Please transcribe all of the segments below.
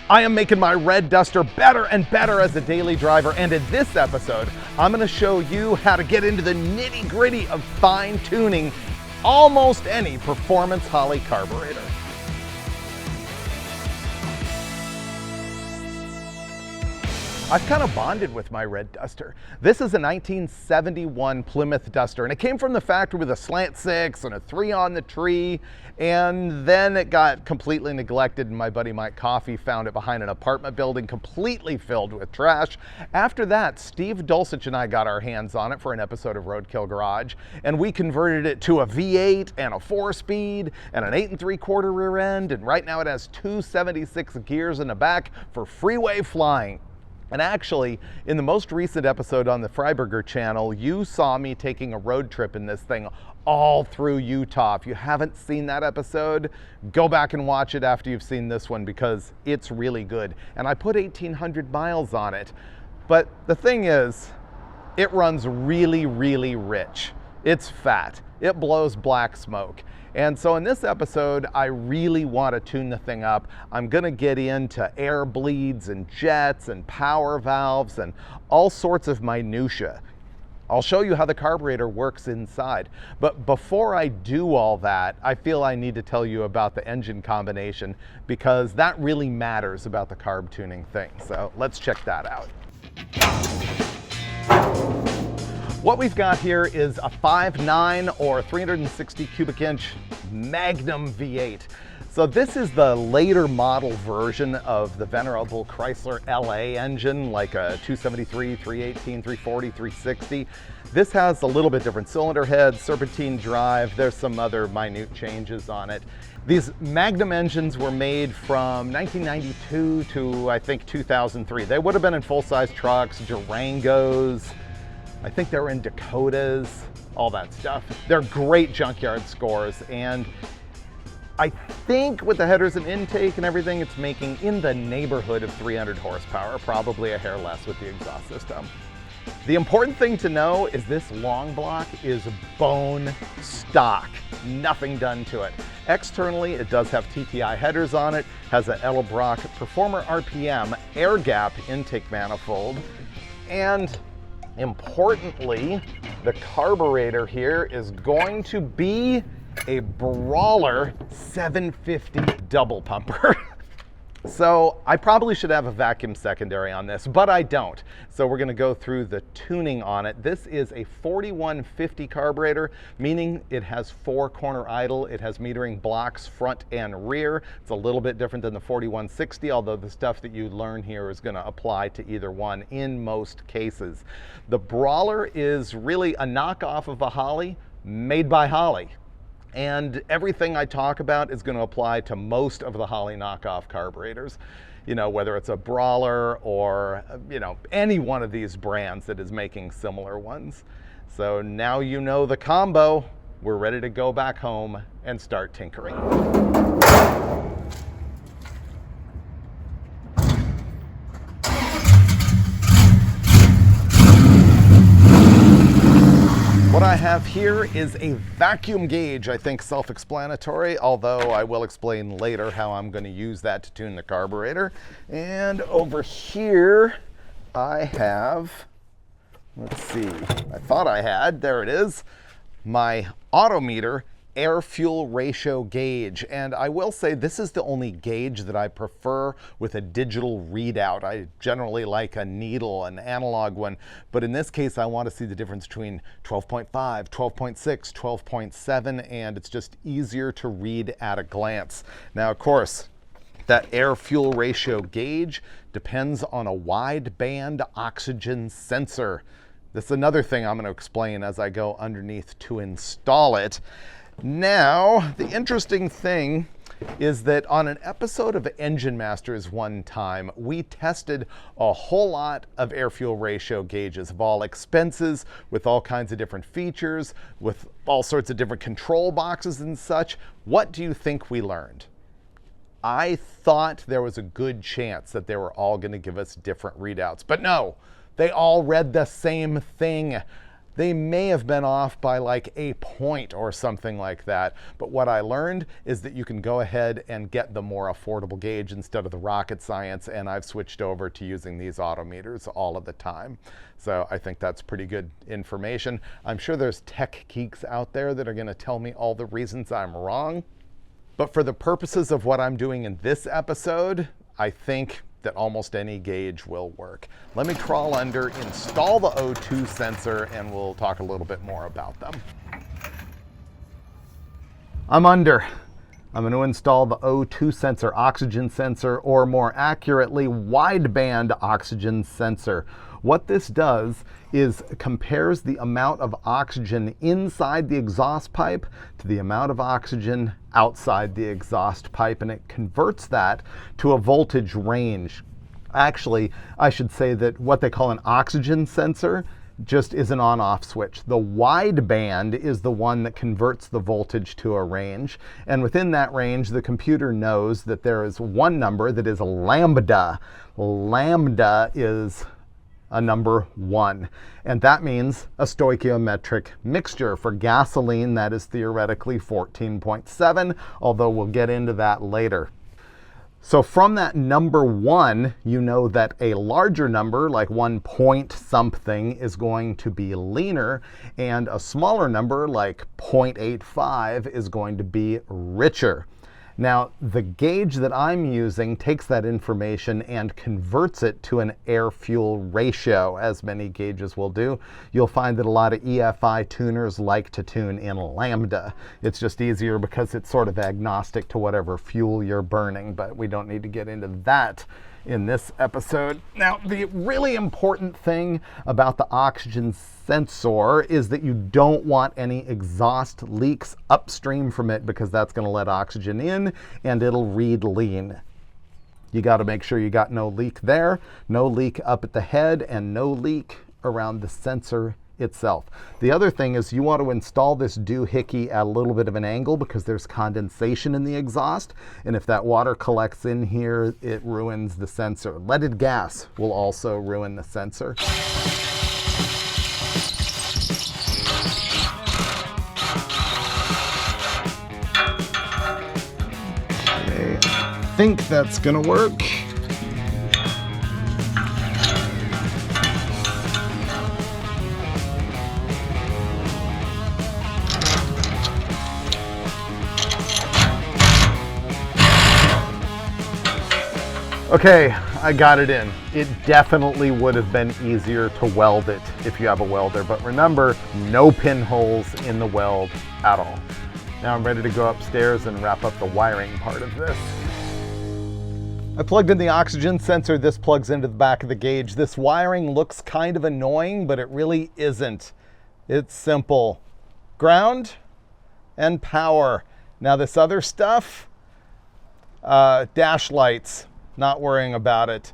I am making my red duster better and better as a daily driver, and in this episode, I'm going to show you how to get into the nitty-gritty of fine-tuning almost any performance Holley carburetor. I've kind of bonded with my red duster. This is a 1971 Plymouth Duster, and it came from the factory with a slant 6 and a 3 on the tree, and then it got completely neglected, and my buddy Mike Coffey found it behind an apartment building completely filled with trash. After that, Steve Dulcich and I got our hands on it for an episode of Roadkill Garage, and we converted it to a V8 and a 4-speed and an 8 3/4 rear end, and right now it has 276 gears in the back for freeway flying. And actually, in the most recent episode on the Freiburger channel, you saw me taking a road trip in this thing all through Utah. If you haven't seen that episode, go back and watch it after you've seen this one because it's really good. And I put 1,800 miles on it. But the thing is, it runs really, really rich. It's fat. It blows black smoke. And so in this episode, I really want to tune the thing up. I'm going to get into air bleeds and jets and power valves and all sorts of minutia. I'll show you how the carburetor works inside. But before I do all that, I feel I need to tell you about the engine combination because that really matters about the carb tuning thing. So let's check that out. What we've got here is a 5.9 or 360 cubic inch Magnum V8. So this is the later model version of the venerable Chrysler LA engine, like a 273, 318, 340, 360. This has a little bit different cylinder head, serpentine drive. There's some other minute changes on it. These Magnum engines were made from 1992 to I think 2003. They would have been in full-size trucks, Durangos, I think they're in Dakotas, all that stuff. They're great junkyard scores, and I think with the headers and intake and everything, it's making in the neighborhood of 300 horsepower, probably a hair less with the exhaust system. The important thing to know is this long block is bone stock, nothing done to it. Externally, it does have TTI headers on it, has an Edelbrock Performer RPM air gap intake manifold, and importantly, the carburetor here is going to be a Brawler 750 double pumper. So I probably should have a vacuum secondary on this, but I don't. So we're going to go through the tuning on it. This is a 4150 carburetor, meaning it has 4 corner idle. It has metering blocks front and rear. It's a little bit different than the 4160, although the stuff that you learn here is going to apply to either one in most cases. The Brawler is really a knockoff of a Holley made by Holley. And everything I talk about is going to apply to most of the Holley knockoff carburetors. You know, whether it's a Brawler or, you know, any one of these brands that is making similar ones. So now you know the combo. We're ready to go back home and start tinkering. What I have here is a vacuum gauge, I think self-explanatory, although I will explain later how I'm going to use that to tune the carburetor. And over here I have, let's see, I thought I had, there it is, my Autometer air-fuel ratio gauge. And I will say this is the only gauge that I prefer with a digital readout. I generally like a needle, an analog one, but in this case I want to see the difference between 12.5, 12.6, 12.7, and it's just easier to read at a glance. Now, of course, that air-fuel ratio gauge depends on a wide-band oxygen sensor. That's another thing I'm going to explain as I go underneath to install it. Now, the interesting thing is that on an episode of Engine Masters one time, we tested a whole lot of air-fuel ratio gauges of all expenses, with all kinds of different features, with all sorts of different control boxes and such. What do you think we learned? I thought there was a good chance that they were all going to give us different readouts, but no, they all read the same thing. They may have been off by like a point or something like that. But what I learned is that you can go ahead and get the more affordable gauge instead of the rocket science, and I've switched over to using these autometers all of the time. So I think that's pretty good information. I'm sure there's tech geeks out there that are going to tell me all the reasons I'm wrong. But for the purposes of what I'm doing in this episode, I think that almost any gauge will work. Let me crawl under, install the O2 sensor, and we'll talk a little bit more about them. I'm under. I'm going to install the O2 sensor, oxygen sensor, or more accurately, wideband oxygen sensor. What this does is compares the amount of oxygen inside the exhaust pipe to the amount of oxygen outside the exhaust pipe, and it converts that to a voltage range. Actually, I should say that what they call an oxygen sensor just is an on-off switch. The wideband is the one that converts the voltage to a range, and within that range the computer knows that there is one number that is lambda. Lambda is a number 1, and that means a stoichiometric mixture. For gasoline, that is theoretically 14.7, although we'll get into that later. So from that number 1, you know that a larger number, like 1 point something, is going to be leaner, and a smaller number, like 0.85, is going to be richer. Now, the gauge that I'm using takes that information and converts it to an air-fuel ratio, as many gauges will do. You'll find that a lot of EFI tuners like to tune in lambda. It's just easier because it's sort of agnostic to whatever fuel you're burning, but we don't need to get into that in this episode. Now, the really important thing about the oxygen sensor is that you don't want any exhaust leaks upstream from it, because that's going to let oxygen in and it'll read lean. You got to make sure you got no leak there, no leak up at the head, and no leak around the sensor itself. The other thing is you want to install this doohickey at a little bit of an angle, because there's condensation in the exhaust, and if that water collects in here, it ruins the sensor. Leaded gas will also ruin the sensor. Okay, I think that's gonna work. Okay, I got it in. It definitely would have been easier to weld it if you have a welder, but remember, no pinholes in the weld at all. Now I'm ready to go upstairs and wrap up the wiring part of this. I plugged in the oxygen sensor. This plugs into the back of the gauge. This wiring looks kind of annoying, but it really isn't. It's simple. Ground and power. Now this other stuff, dash lights, not worrying about it.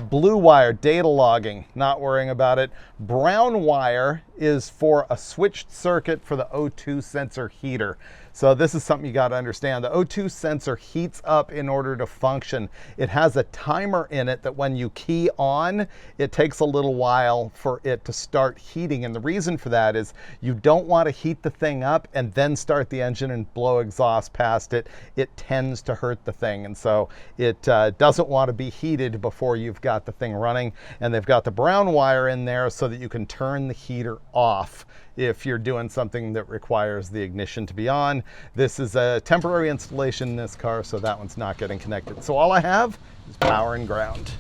Blue wire, data logging, not worrying about it. Brown wire is for a switched circuit for the O2 sensor heater. So this is something you got to understand. The O2 sensor heats up in order to function. It has a timer in it that when you key on, it takes a little while for it to start heating. And the reason for that is you don't want to heat the thing up and then start the engine and blow exhaust past it. It tends to hurt the thing. And so it doesn't want to be heated before you've got the thing running. And they've got the brown wire in there so that you can turn the heater off if you're doing something that requires the ignition to be on. This is a temporary installation in this car, so that one's not getting connected. So all I have is power and ground.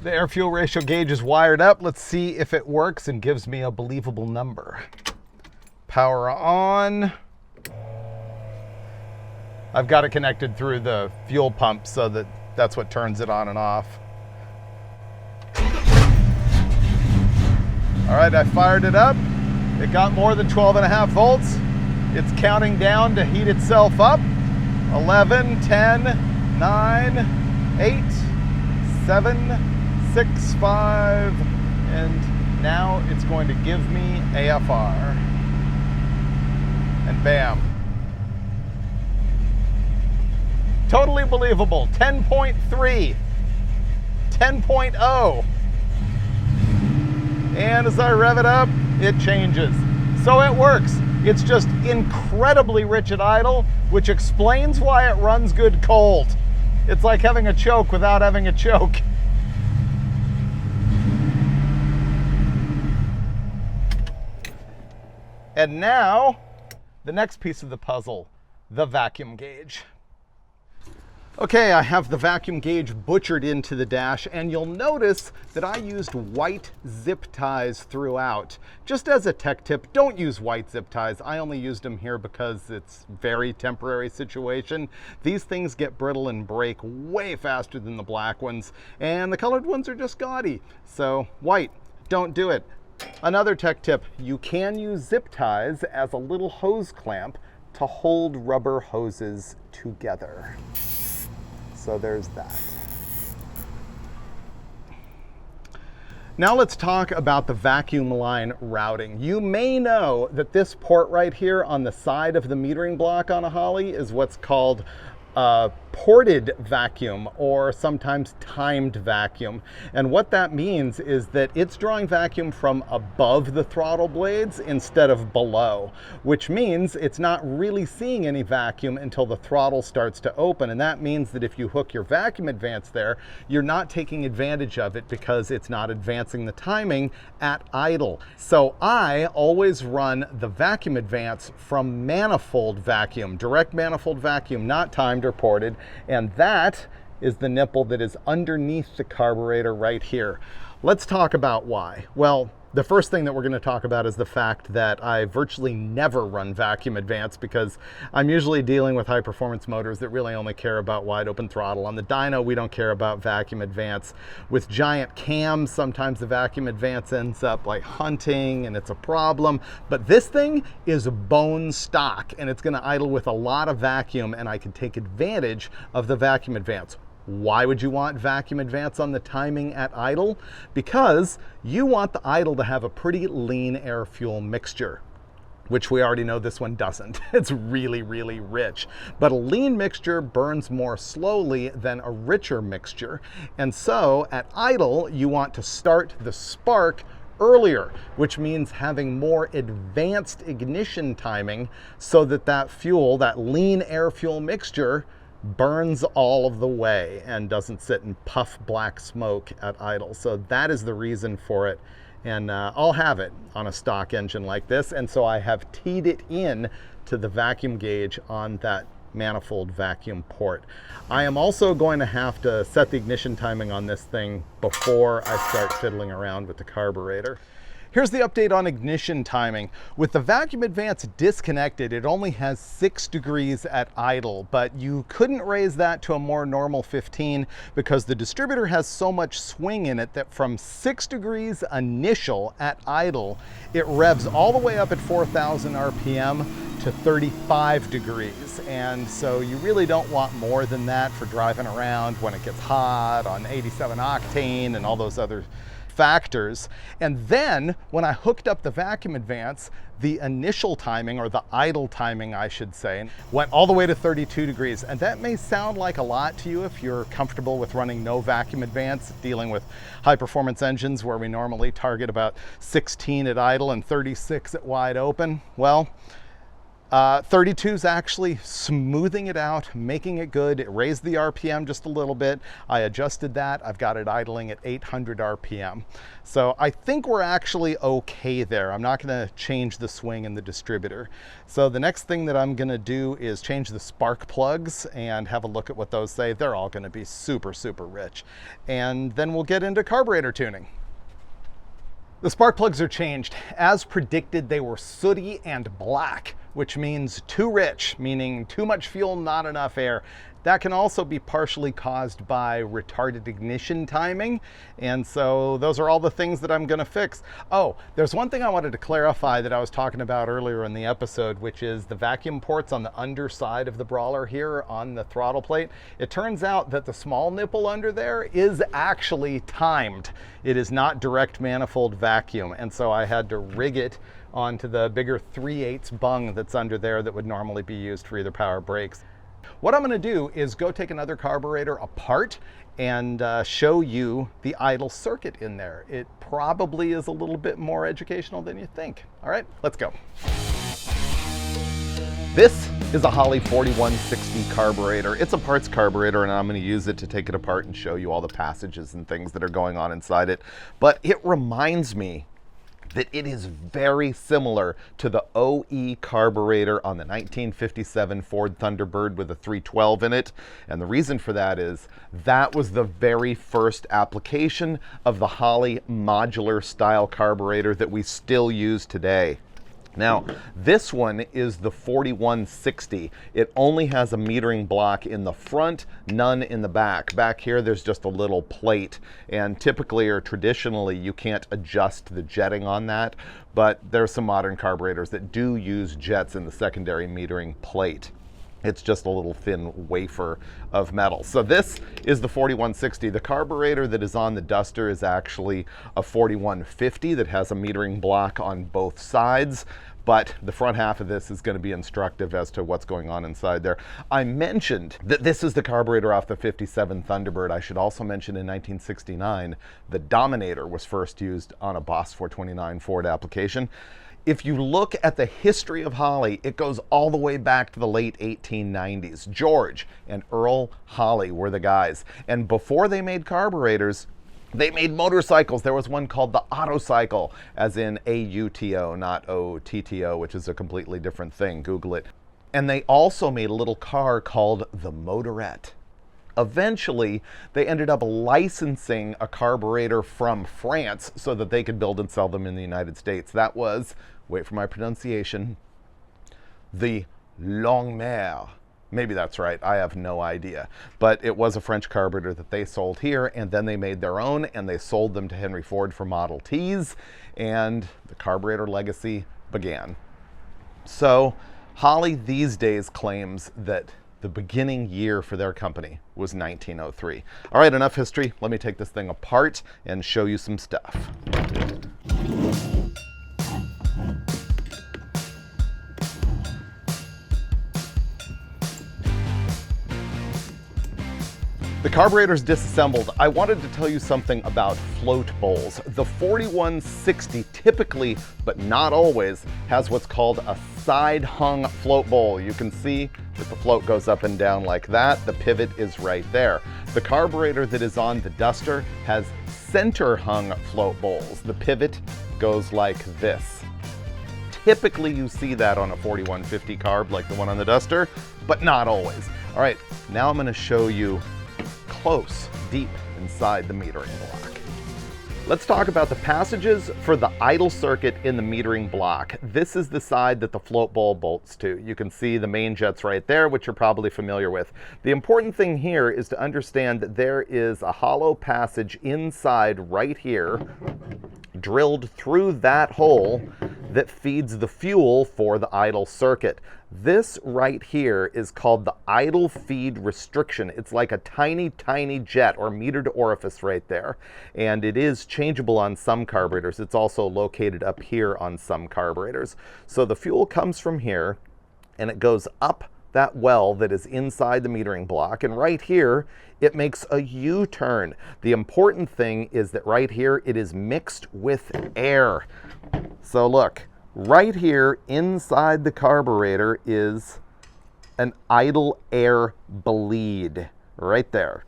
The air-fuel ratio gauge is wired up. Let's see if it works and gives me a believable number. Power on. I've got it connected through the fuel pump so that that's what turns it on and off. All right, I fired it up. It got more than 12.5 volts. It's counting down to heat itself up. 11, 10, 9, 8, 7, 6, 5, and now it's going to give me AFR. And bam. Totally believable, 10.3. 10.0. And as I rev it up, it changes. So it works. It's just incredibly rich at idle, which explains why it runs good cold. It's like having a choke without having a choke. And now, the next piece of the puzzle, the vacuum gauge. Okay, I have the vacuum gauge butchered into the dash, and you'll notice that I used white zip ties throughout. Just as a tech tip, don't use white zip ties. I only used them here because it's a very temporary situation. These things get brittle and break way faster than the black ones, and the colored ones are just gaudy. So white, don't do it. Another tech tip, you can use zip ties as a little hose clamp to hold rubber hoses together. So there's that. Now let's talk about the vacuum line routing. You may know that this port right here on the side of the metering block on a Holley is what's called ported vacuum, or sometimes timed vacuum. And what that means is that it's drawing vacuum from above the throttle blades instead of below, which means it's not really seeing any vacuum until the throttle starts to open. And that means that if you hook your vacuum advance there, you're not taking advantage of it because it's not advancing the timing at idle. So I always run the vacuum advance from manifold vacuum, direct manifold vacuum, not timed or ported. And that is the nipple that is underneath the carburetor right here. Let's talk about why. Well, the first thing that we're going to talk about is the fact that I virtually never run vacuum advance because I'm usually dealing with high performance motors that really only care about wide open throttle. On the dyno, we don't care about vacuum advance. With giant cams, sometimes the vacuum advance ends up like hunting and it's a problem. But this thing is bone stock and it's going to idle with a lot of vacuum, and I can take advantage of the vacuum advance. Why would you want vacuum advance on the timing at idle? Because you want the idle to have a pretty lean air fuel mixture, which we already know this one doesn't. It's really, really rich. But a lean mixture burns more slowly than a richer mixture. And so at idle, you want to start the spark earlier, which means having more advanced ignition timing so that that fuel, that lean air fuel mixture, burns all of the way and doesn't sit and puff black smoke at idle. So that is the reason for it. And I'll have it on a stock engine like this. And so I have teed it in to the vacuum gauge on that manifold vacuum port. I am also going to have to set the ignition timing on this thing before I start fiddling around with the carburetor. Here's the update on ignition timing. With the vacuum advance disconnected, it only has 6 degrees at idle, but you couldn't raise that to a more normal 15 because the distributor has so much swing in it that from 6 degrees initial at idle, it revs all the way up at 4,000 RPM to 35 degrees. And so you really don't want more than that for driving around when it gets hot on 87 octane and all those other factors. And then when I hooked up the vacuum advance, the initial timing, or the idle timing I should say, went all the way to 32 degrees. And that may sound like a lot to you if you're comfortable with running no vacuum advance, dealing with high performance engines where we normally target about 16 at idle and 36 at wide open. Well, 32 is actually smoothing it out, making it good. It raised the RPM just a little bit. I adjusted that. I've got it idling at 800 RPM. So I think we're actually okay there. I'm not going to change the swing in the distributor. So the next thing that I'm going to do is change the spark plugs and have a look at what those say. They're all going to be super, super rich. And then we'll get into carburetor tuning. The spark plugs are changed. As predicted, they were sooty and black, which means too rich, meaning too much fuel, not enough air. That can also be partially caused by retarded ignition timing. And so those are all the things that I'm going to fix. Oh, there's one thing I wanted to clarify that I was talking about earlier in the episode, which is the vacuum ports on the underside of the Brawler here on the throttle plate. It turns out that the small nipple under there is actually timed. It is not direct manifold vacuum. And so I had to rig it onto the bigger 3/8 bung that's under there that would normally be used for either power brakes. What I'm going to do is go take another carburetor apart and show you the idle circuit in there. It probably is a little bit more educational than you think. All right, let's go. This is a Holley 4160 carburetor. It's a parts carburetor, and I'm going to use it to take it apart and show you all the passages and things that are going on inside it. But it reminds me that it is very similar to the OE carburetor on the 1957 Ford Thunderbird with a 312 in it. And the reason for that is that was the very first application of the Holley modular style carburetor that we still use today. Now, this one is the 4160. It only has a metering block in the front, none in the back. Back here, there's just a little plate, and typically or traditionally, you can't adjust the jetting on that, but there's some modern carburetors that do use jets in the secondary metering plate. It's just a little thin wafer of metal. So this is the 4160. The carburetor that is on the Duster is actually a 4150 that has a metering block on both sides, but the front half of this is going to be instructive as to what's going on inside there. I mentioned that this is the carburetor off the 57 Thunderbird. I should also mention in 1969, the Dominator was first used on a Boss 429 Ford application. If you look at the history of Holley, it goes all the way back to the late 1890s. George and Earl Holley were the guys. And before they made carburetors, they made motorcycles. There was one called the Autocycle, as in A-U-T-O, not O-T-T-O, which is a completely different thing. Google it. And they also made a little car called the Motorette. Eventually, they ended up licensing a carburetor from France so that they could build and sell them in the United States. That was, wait for my pronunciation, the Longmire. Maybe that's right, I have no idea. But it was a French carburetor that they sold here, and then they made their own, and they sold them to Henry Ford for Model Ts, and the carburetor legacy began. So, Holley these days claims that the beginning year for their company was 1903. All right, enough history. Let me take this thing apart and show you some stuff. The carburetor's disassembled. I wanted to tell you something about float bowls. The 4160 typically, but not always, has what's called a side-hung float bowl. You can see that the float goes up and down like that. The pivot is right there. The carburetor that is on the Duster has center-hung float bowls. The pivot goes like this. Typically you see that on a 4150 carb like the one on the Duster, but not always. All right, now I'm going to show you close, deep inside the metering block. Let's talk about the passages for the idle circuit in the metering block. This is the side that the float bowl bolts to. You can see the main jets right there, which you're probably familiar with. The important thing here is to understand that there is a hollow passage inside right here, drilled through that hole, that feeds the fuel for the idle circuit. This right here is called the idle feed restriction. It's like a tiny, tiny jet or metered orifice right there. And it is changeable on some carburetors. It's also located up here on some carburetors. So the fuel comes from here and it goes up that well that is inside the metering block. And right here, it makes a U-turn. The important thing is that right here, it is mixed with air. So look, right here inside the carburetor is an idle air bleed right there.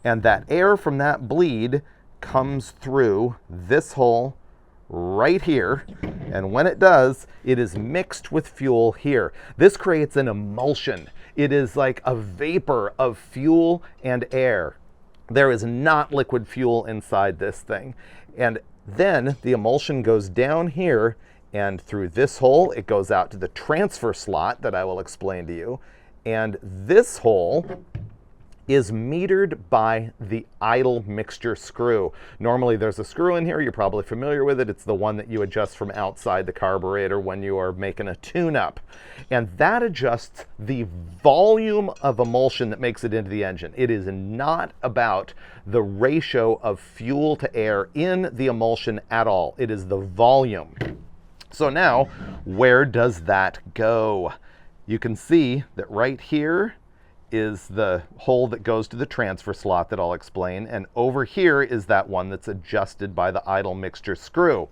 And that air from that bleed comes through this hole right here, and when it does, it is mixed with fuel here. This creates an emulsion. It is like a vapor of fuel and air. There is not liquid fuel inside this thing. And then the emulsion goes down here, and through this hole, it goes out to the transfer slot that I will explain to you. And this hole is metered by the idle mixture screw. Normally there's a screw in here, you're probably familiar with it. It's the one that you adjust from outside the carburetor when you are making a tune-up. And that adjusts the volume of emulsion that makes it into the engine. It is not about the ratio of fuel to air in the emulsion at all. It is the volume. So now, where does that go? you can see that right here is the hole that goes to the transfer slot that I'll explain, and over here is that one that's adjusted by the idle mixture screw.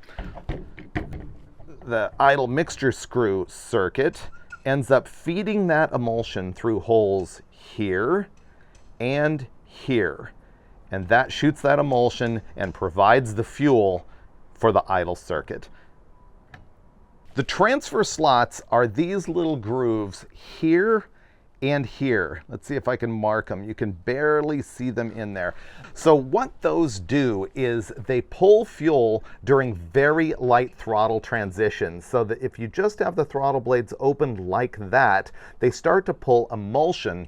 The idle mixture screw circuit ends up feeding that emulsion through holes here and here, and that shoots that emulsion and provides the fuel for the idle circuit. The transfer slots are these little grooves here and here. Let's see if I can mark them. You can barely see them in there. So what those do is they pull fuel during very light throttle transitions, so that if you just have the throttle blades open like that, they start to pull emulsion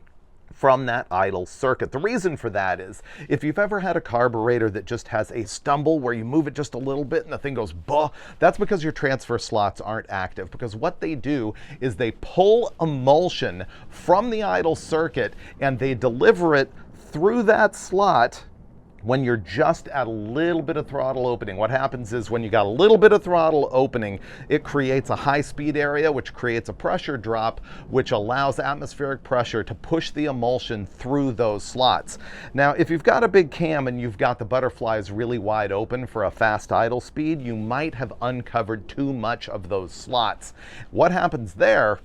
from that idle circuit. The reason for that is, if you've ever had a carburetor that just has a stumble where you move it just a little bit and the thing goes bah, that's because your transfer slots aren't active, because what they do is they pull emulsion from the idle circuit and they deliver it through that slot when you're just at a little bit of throttle opening. What happens is, when you got a little bit of throttle opening, it creates a high speed area, which creates a pressure drop, which allows atmospheric pressure to push the emulsion through those slots. Now, if you've got a big cam and you've got the butterflies really wide open for a fast idle speed, you might have uncovered too much of those slots. What happens there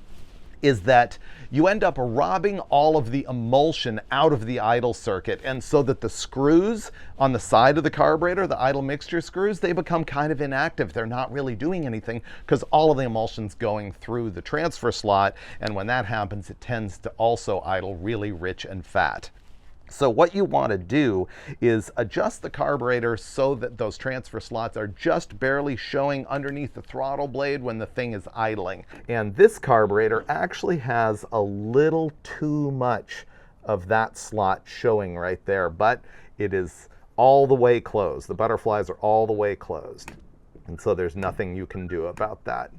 is that you end up robbing all of the emulsion out of the idle circuit, and so that the screws on the side of the carburetor, the idle mixture screws, they become kind of inactive. They're not really doing anything because all of the emulsion's going through the transfer slot, and when that happens, it tends to also idle really rich and fat. So what you want to do is adjust the carburetor so that those transfer slots are just barely showing underneath the throttle blade when the thing is idling. And this carburetor actually has a little too much of that slot showing right there, but it is all the way closed. The butterflies are all the way closed. And so there's nothing you can do about that.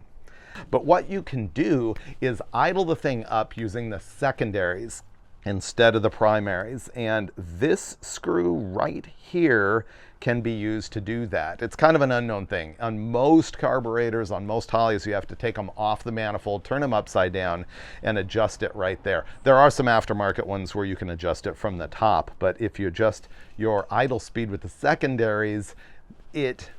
But what you can do is idle the thing up using the secondaries instead of the primaries, and this screw right here can be used to do that. It's kind of an unknown thing. On most carburetors, on most Holleys, you have to take them off the manifold, turn them upside down, and adjust it right there. There are some aftermarket ones where you can adjust it from the top, but if you adjust your idle speed with the secondaries, it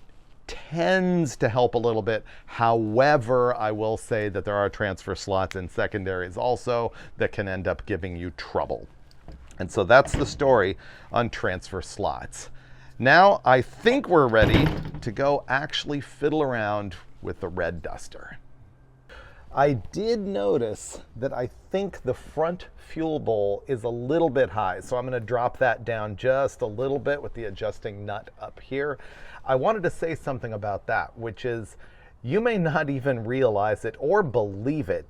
tends to help a little bit. However, I will say that there are transfer slots in secondaries also that can end up giving you trouble. And so that's the story on transfer slots. Now I think we're ready to go actually fiddle around with the red duster. I did notice that I think the front fuel bowl is a little bit high, so I'm going to drop that down just a little bit with the adjusting nut up here. I wanted to say something about that, which is, you may not even realize it or believe it,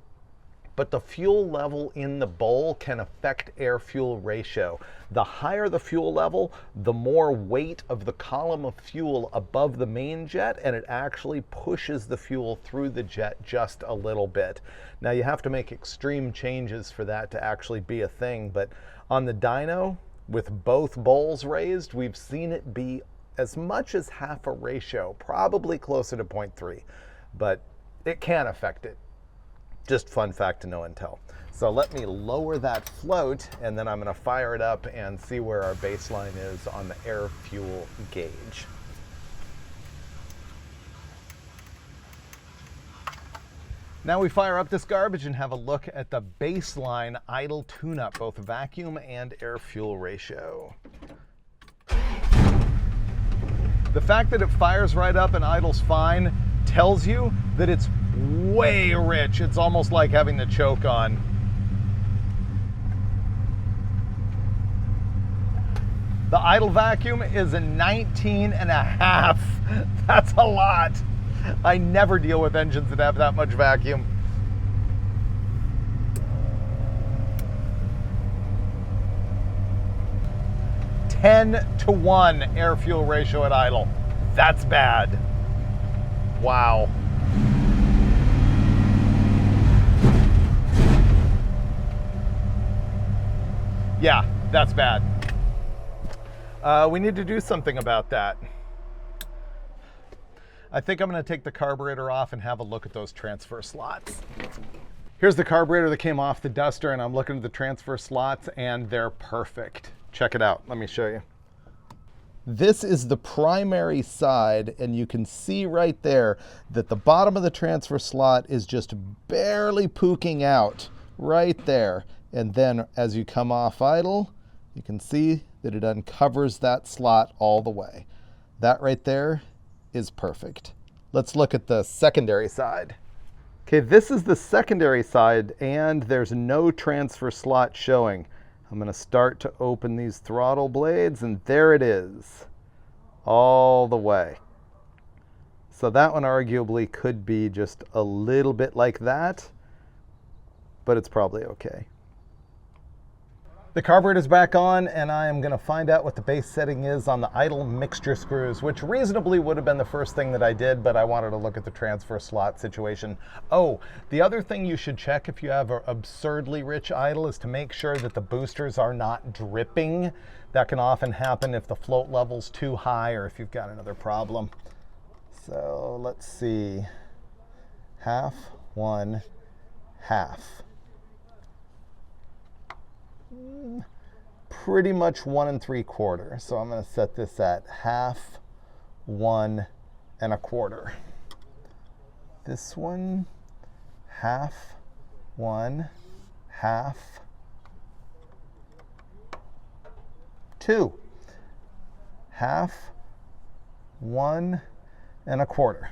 but the fuel level in the bowl can affect air-fuel ratio. The higher the fuel level, the more weight of the column of fuel above the main jet, and it actually pushes the fuel through the jet just a little bit. Now, you have to make extreme changes for that to actually be a thing, but on the dyno, with both bowls raised, we've seen it be as much as half a ratio, probably closer to 0.3, but it can affect it. Just fun fact to know and tell. So let me lower that float, and then I'm going to fire it up and see where our baseline is on the air fuel gauge. Now we fire up this garbage and have a look at the baseline idle tune-up, both vacuum and air fuel ratio. The fact that it fires right up and idles fine tells you that it's way rich. It's almost like having the choke on. The idle vacuum is a 19.5. That's a lot. I never deal with engines that have that much vacuum. (10:1) air fuel ratio at idle. That's bad. Wow. Yeah, that's bad. We need to do something about that. I think I'm going to take the carburetor off and have a look at those transfer slots. Here's the carburetor that came off the duster, and I'm looking at the transfer slots and they're perfect. Check it out, let me show you. This is the primary side, and you can see right there that the bottom of the transfer slot is just barely pooking out right there. And then as you come off idle, you can see that it uncovers that slot all the way. That right there is perfect. Let's look at the secondary side. Okay, this is the secondary side, and there's no transfer slot showing. I'm going to start to open these throttle blades, and there it is, all the way. So that one arguably could be just a little bit like that, but it's probably okay. The carburetor's back on, and I am going to find out what the base setting is on the idle mixture screws, which reasonably would have been the first thing that I did, but I wanted to look at the transfer slot situation. Oh, the other thing you should check if you have an absurdly rich idle is to make sure that the boosters are not dripping. That can often happen if the float level's too high or if you've got another problem. So let's see. Half, 1, half. Pretty much 1 3/4. So I'm going to set this at half, 1 1/4. This one, half, 1, half, 2, half, 1 1/4.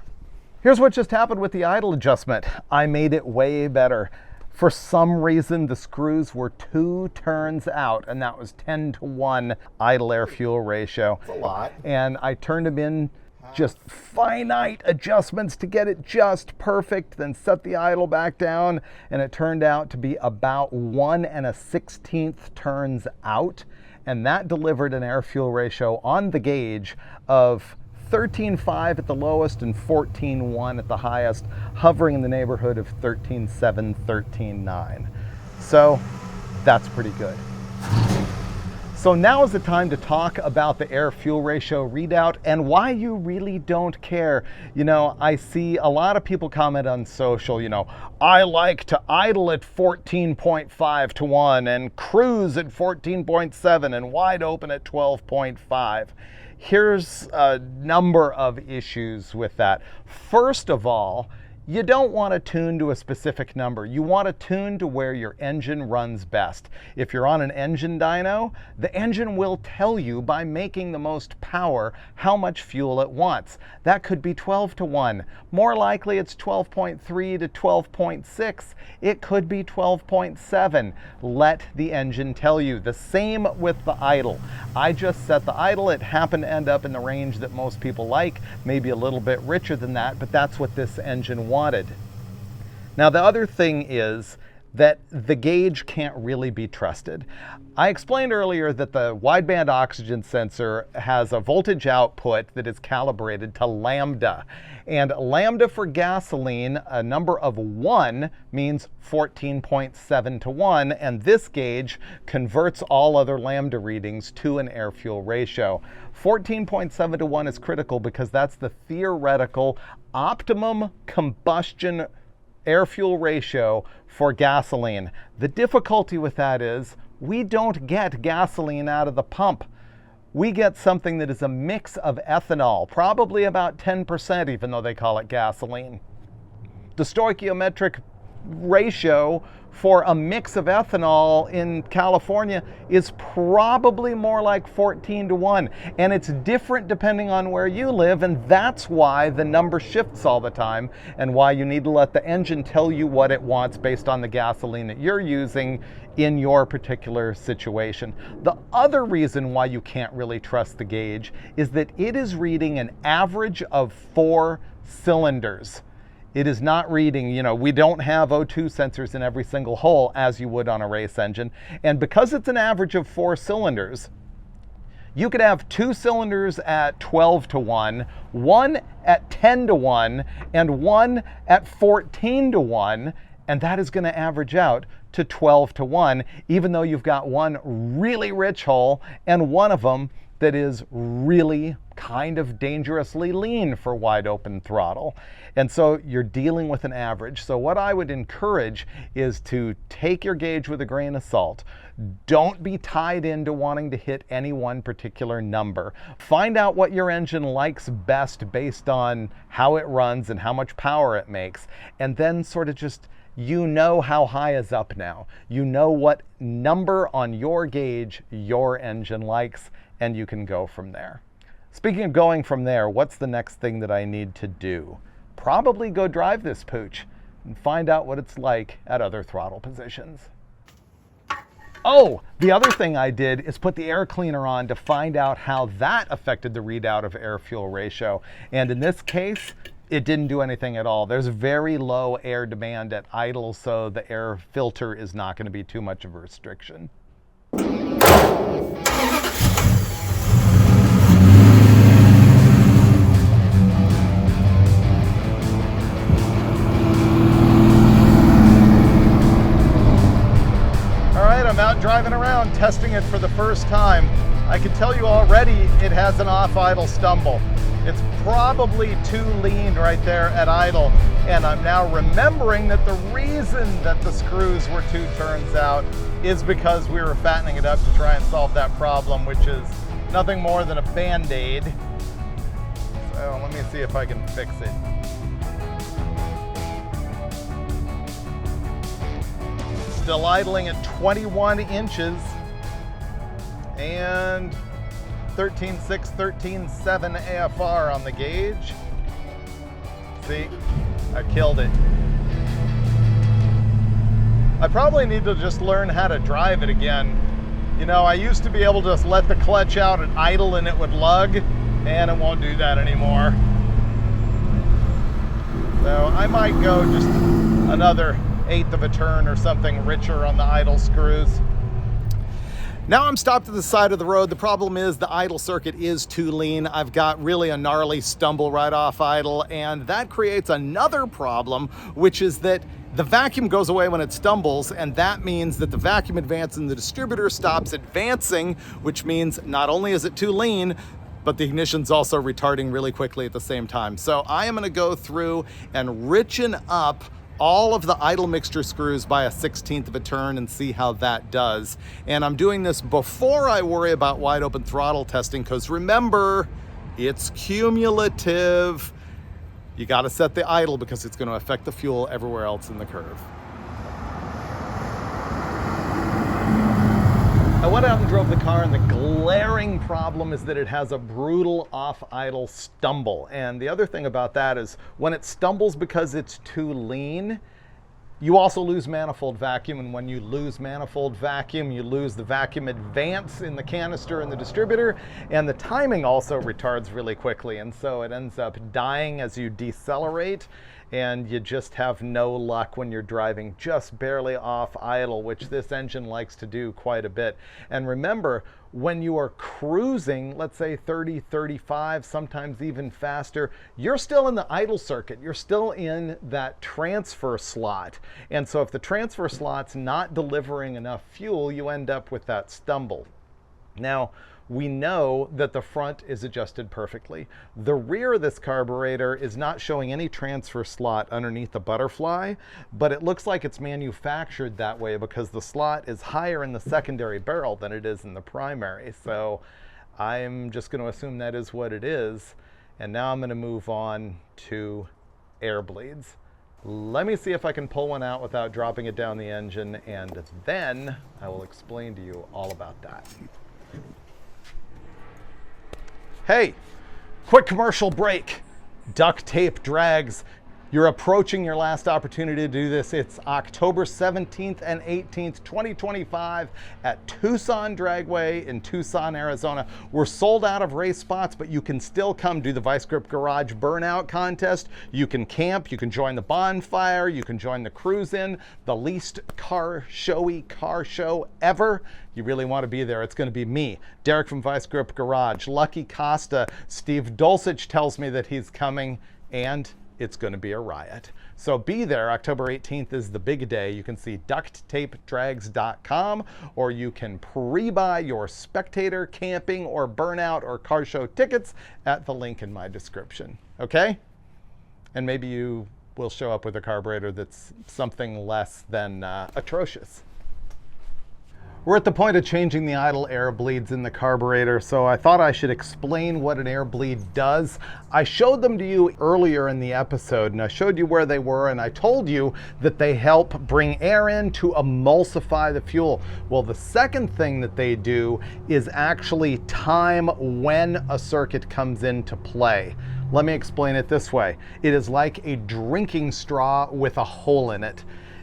Here's what just happened with the idle adjustment. I made it way better. For some reason, the screws were 2 turns out, and that was 10-to-1 idle air fuel ratio. That's a lot. And I turned them in just finite adjustments to get it just perfect, then set the idle back down, and it turned out to be about 1 1/16 turns out, and that delivered an air fuel ratio on the gauge of 13.5 at the lowest and 14.1 at the highest, hovering in the neighborhood of 13.7, 13.9. So that's pretty good. So now is the time to talk about the air fuel ratio readout and why you really don't care. You know, I see a lot of people comment on social, you know, I like to idle at 14.5 to 1 and cruise at 14.7 and wide open at 12.5. Here's a number of issues with that. First of all, you don't want to tune to a specific number. You want to tune to where your engine runs best. If you're on an engine dyno, the engine will tell you by making the most power how much fuel it wants. That could be 12-to-1. More likely it's 12.3 to 12.6. It could be 12.7. Let the engine tell you. The same with the idle. I just set the idle. It happened to end up in the range that most people like, maybe a little bit richer than that, but that's what this engine wanted. Now the other thing is that the gauge can't really be trusted. I explained earlier that the wideband oxygen sensor has a voltage output that is calibrated to lambda. And lambda for gasoline, a number of 1 means 14.7 to 1, and this gauge converts all other lambda readings to an air fuel ratio. 14.7 to 1 is critical because that's the theoretical optimum combustion air fuel ratio for gasoline. The difficulty with that is we don't get gasoline out of the pump. We get something that is a mix of ethanol, probably about 10%, even though they call it gasoline. The stoichiometric ratio for a mix of ethanol in California is probably more like 14-to-1, and it's different depending on where you live, and that's why the number shifts all the time and why you need to let the engine tell you what it wants based on the gasoline that you're using in your particular situation. The other reason why you can't really trust the gauge is that it is reading an average of 4 cylinders. It is not reading, you know, we don't have O2 sensors in every single hole as you would on a race engine. And because it's an average of 4 cylinders, you could have 2 cylinders at 12-to-1, 1 at 10-to-1, and 1 at 14-to-1, and that is going to average out to 12-to-1, even though you've got one really rich hole and one of them that is really kind of dangerously lean for wide open throttle. And so you're dealing with an average. So what I would encourage is to take your gauge with a grain of salt. Don't be tied into wanting to hit any one particular number. Find out what your engine likes best based on how it runs and how much power it makes. And then sort of just, you know how high is up now. You know what number on your gauge your engine likes, and you can go from there. Speaking of going from there, what's the next thing that I need to do? Probably go drive this pooch and find out what it's like at other throttle positions. Oh, the other thing I did is put the air cleaner on to find out how that affected the readout of air-fuel ratio. And in this case, it didn't do anything at all. There's very low air demand at idle, so the air filter is not going to be too much of a restriction. I'm out driving around testing it for the first time. I can tell you already it has an off idle stumble. It's probably too lean right there at idle. And I'm now remembering that the reason that the screws were two turns out is because we were fattening it up to try and solve that problem, which is nothing more than a Band-Aid. So let me see if I can fix it. Still idling at 21 inches and 13.6, 13.7 AFR on the gauge. See, I killed it. I probably need to just learn how to drive it again. You know, I used to be able to just let the clutch out at idle and it would lug, and it won't do that anymore. So I might go just another 1/8 of a turn or something richer on the idle screws. Now I'm stopped at the side of the road. The problem is the idle circuit is too lean. I've got really a gnarly stumble right off idle, and that creates another problem, which is that the vacuum goes away when it stumbles, and that means that the vacuum advance in the distributor stops advancing, which means not only is it too lean, but the ignition's also retarding really quickly at the same time. So I am gonna go through and richen up all of the idle mixture screws by a 1/16 of a turn and see how that does. And I'm doing this before I worry about wide open throttle testing, because remember, it's cumulative. You gotta set the idle because it's gonna affect the fuel everywhere else in the curve. I went out and drove the car, and the glaring problem is that it has a brutal off-idle stumble. And the other thing about that is when it stumbles because it's too lean, you also lose manifold vacuum. And when you lose manifold vacuum, you lose the vacuum advance in the canister and the distributor. And the timing also retards really quickly. And so it ends up dying as you decelerate. And you just have no luck when you're driving just barely off idle, which this engine likes to do quite a bit. And remember, when you are cruising, let's say 30, 35, sometimes even faster, you're still in the idle circuit. You're still in that transfer slot. And so if the transfer slot's not delivering enough fuel, you end up with that stumble. Now, we know that the front is adjusted perfectly. The rear of this carburetor is not showing any transfer slot underneath the butterfly, but it looks like it's manufactured that way because the slot is higher in the secondary barrel than it is in the primary. So I'm just going to assume that is what it is. And now I'm going to move on to air bleeds. Let me see if I can pull one out without dropping it down the engine, and then I will explain to you all about that. Hey, quick commercial break. Duct tape drags. You're approaching your last opportunity to do this. It's October 17th and 18th, 2025 at TUCSON DRAGWAY in Tucson, Arizona. We're sold out of race spots, but you can still come do the Vice Grip Garage Burnout Contest. You can camp, you can join the bonfire, you can join the cruise-in, the least showy car show ever. You really want to be there. It's going to be me, Derek from Vice Grip Garage, Lucky Costa, Steve Dulcich tells me that he's coming, and it's going to be a riot. So be there. October 18th is the big day. You can see DUCTTapeDrags.com, or you can pre-buy your spectator, camping, or burnout, or car show tickets at the link in my description. Okay? And maybe you will show up with a carburetor that's something less than atrocious. We're at the point of changing the idle air bleeds in the carburetor, so I thought I should explain what an air bleed does. I showed them to you earlier in the episode, and I showed you where they were, and I told you that they help bring air in to emulsify the fuel. Well, the second thing that they do is actually time when a circuit comes into play. Let me explain it this way. It is like a drinking straw with a hole in it.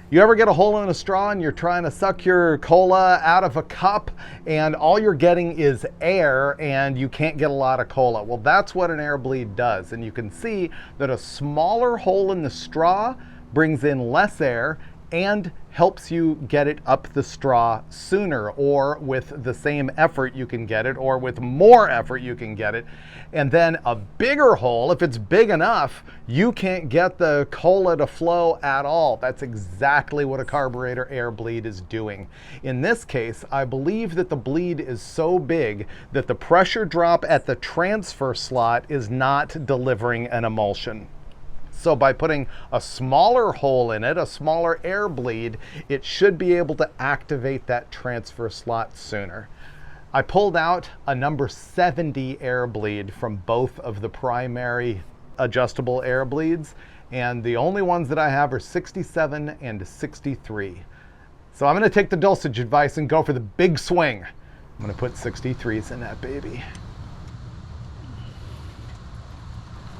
You ever get a hole in a straw and you're trying to suck your cola out of a cup and all you're getting is air and you can't get a lot of cola? Well, that's what an air bleed does. And you can see that a smaller hole in the straw brings in less air and helps you get it up the straw sooner, or with the same effort you can get it, or with more effort you can get it. And then a bigger hole, if it's big enough, you can't get the cola to flow at all. That's exactly what a carburetor air bleed is doing. In this case, I believe that the bleed is so big that the pressure drop at the transfer slot is not delivering an emulsion. So by putting a smaller hole in it, a smaller air bleed, it should be able to activate that transfer slot sooner. I pulled out a number 70 air bleed from both of the primary adjustable air bleeds, and the only ones that I have are 67 and 63. So I'm going to take the dosage advice and go for the big swing. I'm going to put 63s in that baby.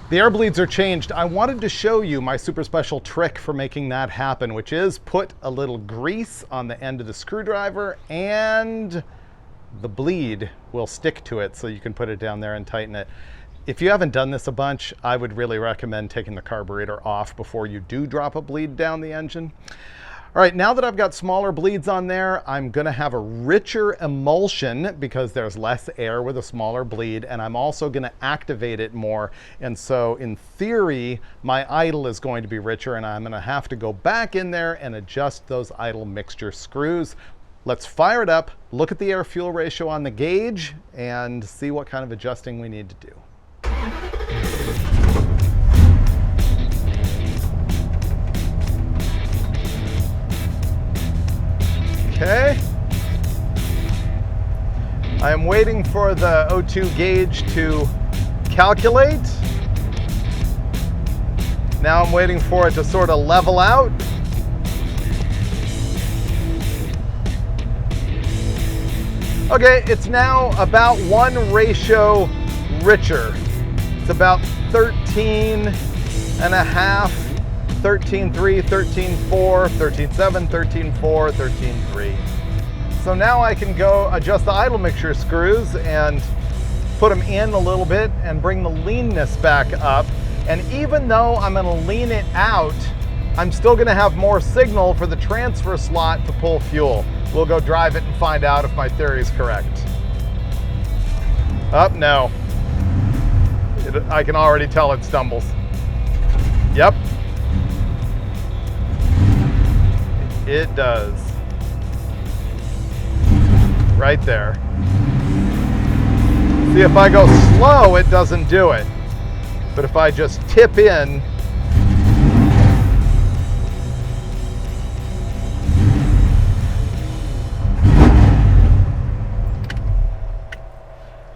The air bleeds are changed. I wanted to show you my super special trick for making that happen, which is put a little grease on the end of the screwdriver and the bleed will stick to it, so you can put it down there and tighten it. If you haven't done this a bunch, I would really recommend taking the carburetor off before you do drop a bleed down the engine. All right, now that I've got smaller bleeds on there, I'm gonna have a richer emulsion because there's less air with a smaller bleed, and I'm also gonna activate it more. And so in theory, my idle is going to be richer, and I'm gonna have to go back in there and adjust those idle mixture screws. Let's fire it up, look at the air-fuel ratio on the gauge, and see what kind of adjusting we need to do. Okay, I am waiting for the O2 gauge to calculate. Now I'm waiting for it to sort of level out. Okay, it's now about 1 ratio richer. It's about 13.5. 13.3, 13.4, 13.7, 13.4, 13.3. So now I can go adjust the idle mixture screws and put them in a little bit and bring the leanness back up. And even though I'm going to lean it out, I'm still going to have more signal for the transfer slot to pull fuel. We'll go drive it and find out if my theory is correct. No. I can already tell it stumbles. Yep. It does. Right there. See, if I go slow, it doesn't do it. But if I just tip in,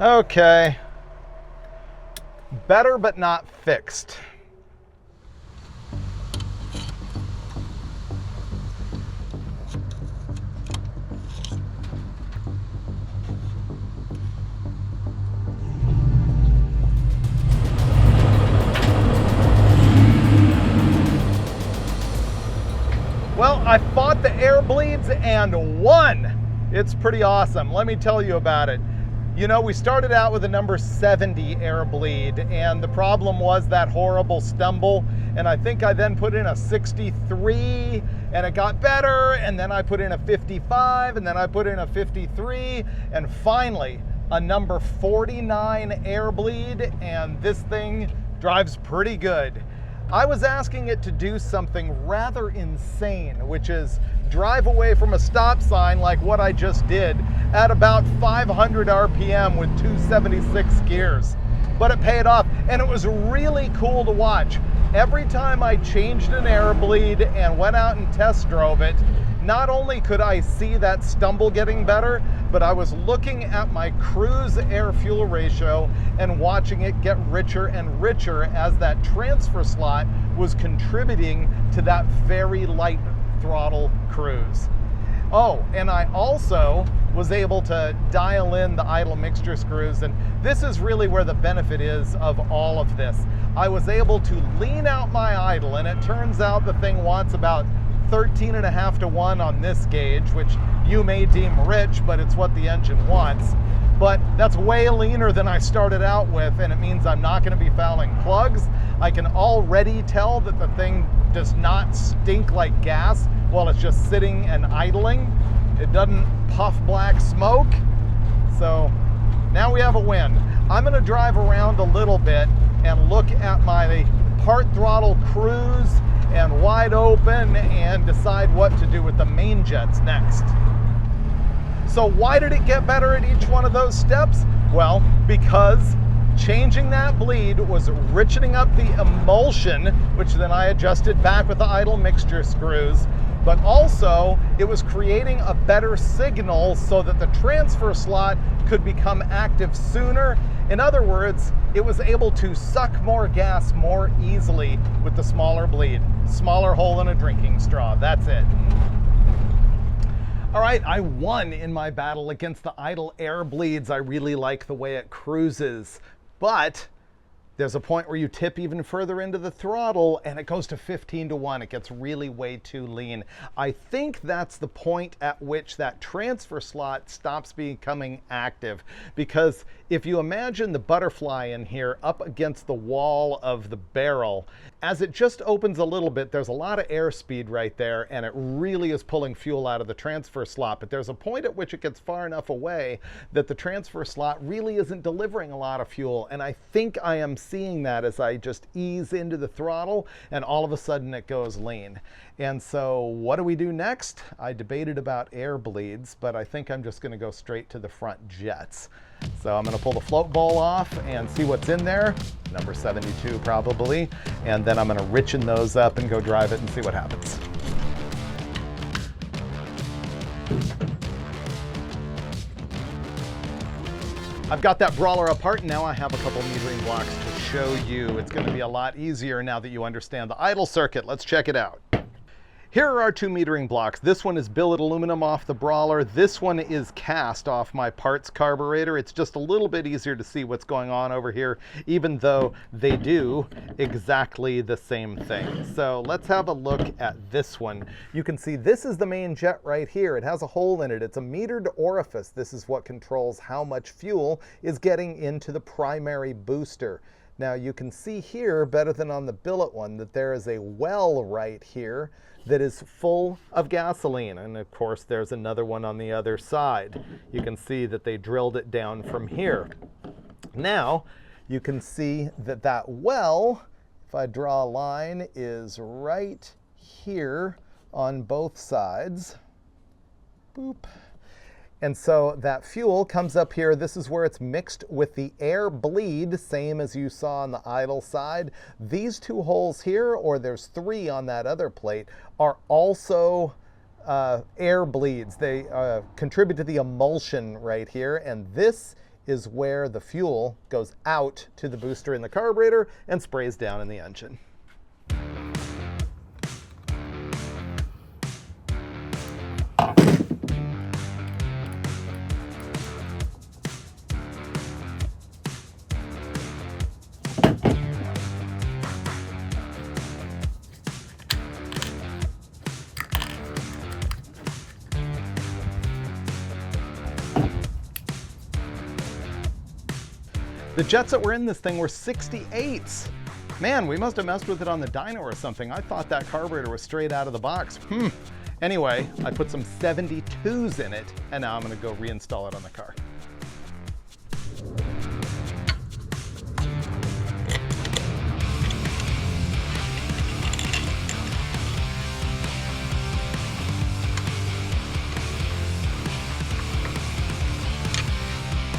okay. Better but not fixed. Well, I fought the air bleeds and won. It's pretty awesome. Let me tell you about it. You know, we started out with a number 70 air bleed, and the problem was that horrible stumble. And I think I then put in a 63 and it got better. And then I put in a 55 and then I put in a 53. And finally, a number 49 air bleed, and this thing drives pretty good. I was asking it to do something rather insane, which is drive away from a stop sign like what I just did at about 500 RPM with 276 gears. But it paid off, and it was really cool to watch. Every time I changed an air bleed and went out and test drove it, not only could I see that stumble getting better, but I was looking at my cruise air-fuel ratio and watching it get richer and richer as that transfer slot was contributing to that very light throttle cruise. Oh, and I also was able to dial in the idle mixture screws, and this is really where the benefit is of all of this. I was able to lean out my idle, and it turns out the thing wants about 13.5 to 1 on this gauge, which you may deem rich, but it's what the engine wants. But that's way leaner than I started out with, and it means I'm not going to be fouling plugs. I can already tell that the thing does not stink like gas while it's just sitting and idling. It doesn't puff black smoke. So now we have a win. I'm going to drive around a little bit and look at my part throttle cruise and wide open and decide what to do with the main jets next. So why did it get better at each one of those steps? Well, because changing that bleed was richening up the emulsion, which then I adjusted back with the idle mixture screws, but also it was creating a better signal so that the transfer slot could become active sooner. In other words, it was able to suck more gas more easily with the smaller bleed. Smaller hole in a drinking straw, that's it. All right, I won in my battle against the idle air bleeds. I really like the way it cruises, but there's a point where you tip even further into the throttle and it goes to 15 to 1. It gets really way too lean. I think that's the point at which that transfer slot stops becoming active, because if you imagine the butterfly in here up against the wall of the barrel, as it just opens a little bit, there's a lot of airspeed right there, and it really is pulling fuel out of the transfer slot. But there's a point at which it gets far enough away that the transfer slot really isn't delivering a lot of fuel. And I think I am seeing that as I just ease into the throttle, and all of a sudden it goes lean. And so what do we do next? I debated about air bleeds, but I think I'm just going to go straight to the front jets. So I'm going to pull the float bowl off and see what's in there, number 72 probably, and then I'm going to richen those up and go drive it and see what happens. I've got that Brawler apart, and now I have a couple metering blocks to show you. It's going to be a lot easier now that you understand the idle circuit. Let's check it out. Here are our two metering blocks. This one is billet aluminum off the Brawler. This one is cast off my parts carburetor. It's just a little bit easier to see what's going on over here, even though they do exactly the same thing. So let's have a look at this one. You can see this is the main jet right here. It has a hole in it. It's a metered orifice. This is what controls how much fuel is getting into the primary booster. Now you can see here, better than on the billet one, that there is a well right here that is full of gasoline. And of course, there's another one on the other side. You can see that they drilled it down from here. Now, you can see that that well, if I draw a line, is right here on both sides. Boop. And so that fuel comes up here. This is where it's mixed with the air bleed, same as you saw on the idle side. These two holes here, or there's three on that other plate, are also air bleeds. They contribute to the emulsion right here, and this is where the fuel goes out to the booster in the carburetor and sprays down in the engine. The jets that were in this thing were 68s. Man, we must have messed with it on the dyno or something. I thought that carburetor was straight out of the box. Anyway, I put some 72s in it, and now I'm gonna go reinstall it on the car.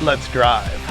Let's drive.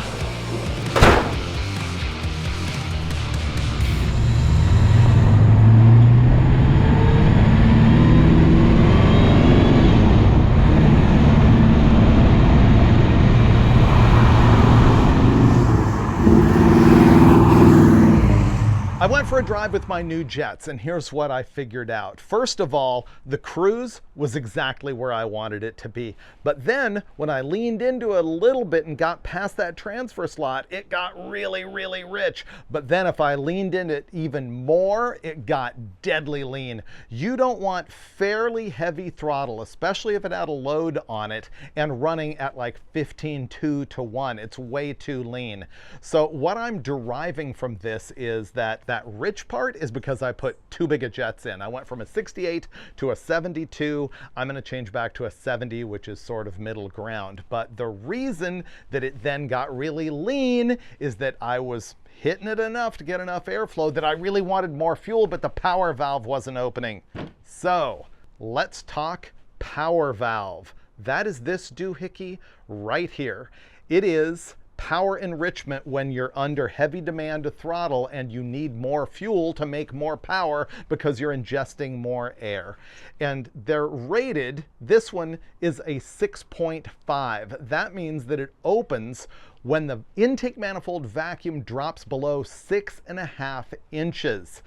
I went for a drive with my new jets, and here's what I figured out. First of all, the cruise was exactly where I wanted it to be. But then when I leaned into it a little bit and got past that transfer slot, it got really, really rich. But then if I leaned into it even more, it got deadly lean. You don't want fairly heavy throttle, especially if it had a load on it and running at like 15.2 to 1. It's way too lean. So what I'm deriving from this is that rich part is because I put too big of jets in. I went from a 68 to a 72. I'm going to change back to a 70, which is sort of middle ground. But the reason that it then got really lean is that I was hitting it enough to get enough airflow that I really wanted more fuel, but the power valve wasn't opening. So let's talk power valve. That is this doohickey right here. It is power enrichment when you're under heavy demand of throttle and you need more fuel to make more power because you're ingesting more air. And they're rated, this one is a 6.5. That means that it opens when the intake manifold vacuum drops below 6.5 inches.